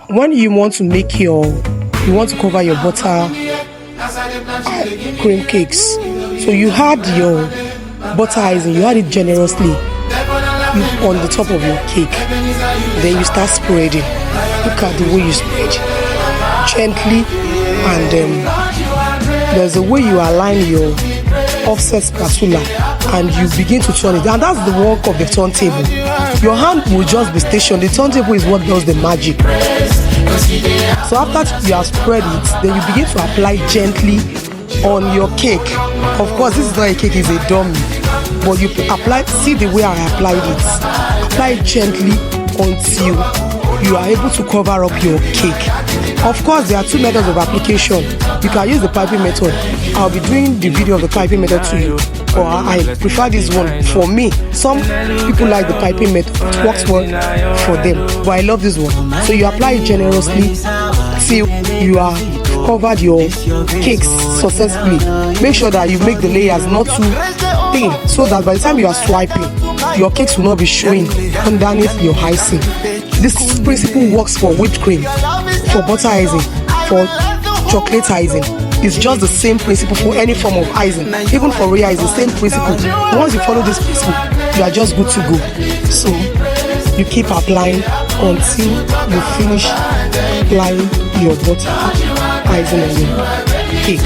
when you want to make you want to cover your butter cream cakes, so you had your butter icing, you had it generously on the top of your cake, then you start spreading. Look at the way you spread gently, and there's a way you align your offset spatula and you begin to turn it, and that's the work of the turntable. Your hand will just be stationed. The turntable is what does the magic. So after you have spread it, then you begin to apply gently on your cake. Of course, this is not a cake, it's a dummy, but you apply, see the way I applied it. Apply it gently until you are able to cover up your cake. Of course, there are two methods of application. You can use the piping method. I'll be doing the video of the piping method to you, or I prefer this one. For me, some people like the piping method. It works well for them, but I love this one. So you apply it generously till you are covered your cakes successfully. Make sure that you make the layers not too thin, so that by the time you are swiping, your cakes will not be showing underneath your icing. This principle works for whipped cream, for butter icing, for chocolate icing. It's just the same principle for any form of icing. Even for real icing, same principle. Once you follow this principle, you are just good to go. So you keep applying until you finish applying your butter icing on your cake.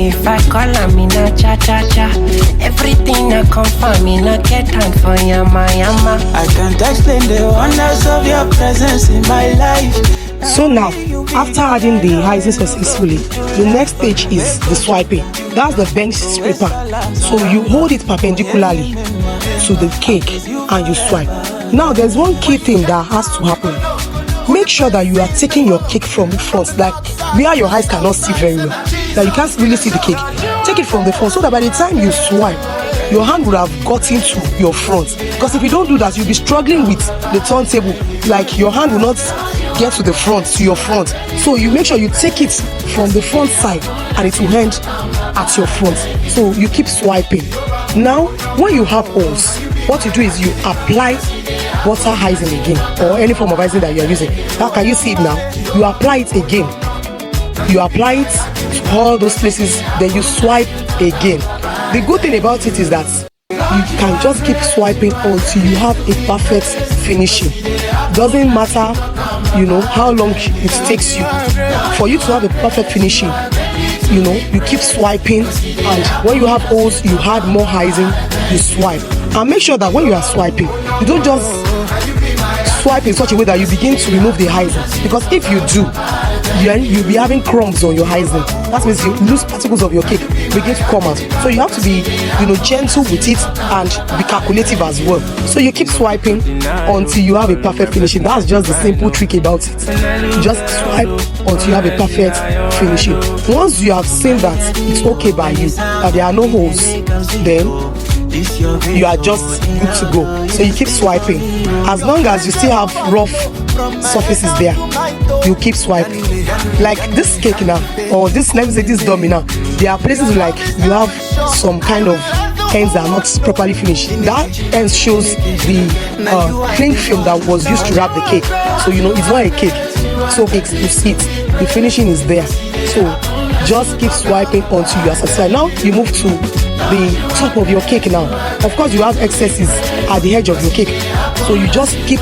If I call her, me na cha-cha-cha. Everything I come for, me na get time for yama-yama. I can't explain the wonders of your presence in my life. So now, after adding the icing successfully, the next stage is the swiping. That's the bench scraper. So you hold it perpendicularly to the cake and you swipe. Now there's one key thing that has to happen. Make sure that you are taking your cake from the front, like where your eyes cannot see very well, that you can't really see the cake. Take it from the front so that by the time you swipe, your hand would have gotten to your front. Because if you don't do that, you'll be struggling with the turntable, like your hand will not get to the front, to your front. So you make sure you take it from the front side and it will end at your front. So you keep swiping. Now, when you have holes, what you do is you apply butter icing again, or any form of icing that you are using. Now, can you see it now? You apply it again. You apply it to all those places, then you swipe again. The good thing about it is that you can just keep swiping until you have a perfect finishing. Doesn't matter, how long it takes you for you to have a perfect finishing. You keep swiping, and when you have holes, you add more icing, you swipe. And make sure that when you are swiping, you don't just swipe in such a way that you begin to remove the icing. Because if you do, you'll be having crumbs on your icing. That means you lose particles of your cake begin to come out. So you have to be, gentle with it and be calculative as well. So you keep swiping until you have a perfect finishing. That's just the simple trick about it. Just swipe until you have a perfect finishing. Once you have seen that it's okay by you, that there are no holes, then you are just good to go. So you keep swiping. As long as you still have rough surfaces there, you keep swiping. Like this cake now, or this, let me say this dummy now, there are places like you have some kind of ends that are not properly finished. That end shows the cling film that was used to wrap the cake. So it's not a cake. So you see it, the finishing is there. So just keep swiping until you are satisfied. Now you move to the top of your cake now. Of course, you have excesses at the edge of your cake. So you just keep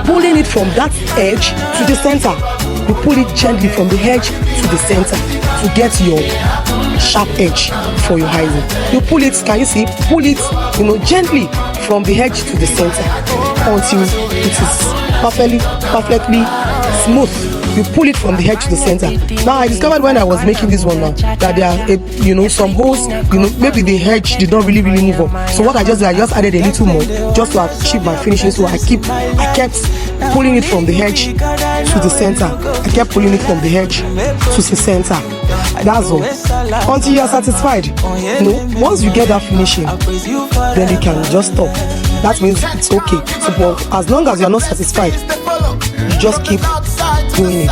pulling it from that edge to the center. You pull it gently from the edge to the center to get your sharp edge for your icing. You pull it, can you see? Pull it, gently from the edge to the center until it is perfectly smooth. you pull it from the edge to the center. Now I discovered when I was making this one now that there are some holes, maybe the edge did not really move up. So what I just added a little more just to achieve my finishing. So I kept pulling it from the edge to the center. I kept pulling it from the edge to the center. That's all. Until you are satisfied. Once you get that finishing, then you can just stop. That means it's okay. So as long as you are not satisfied, you just keep doing it.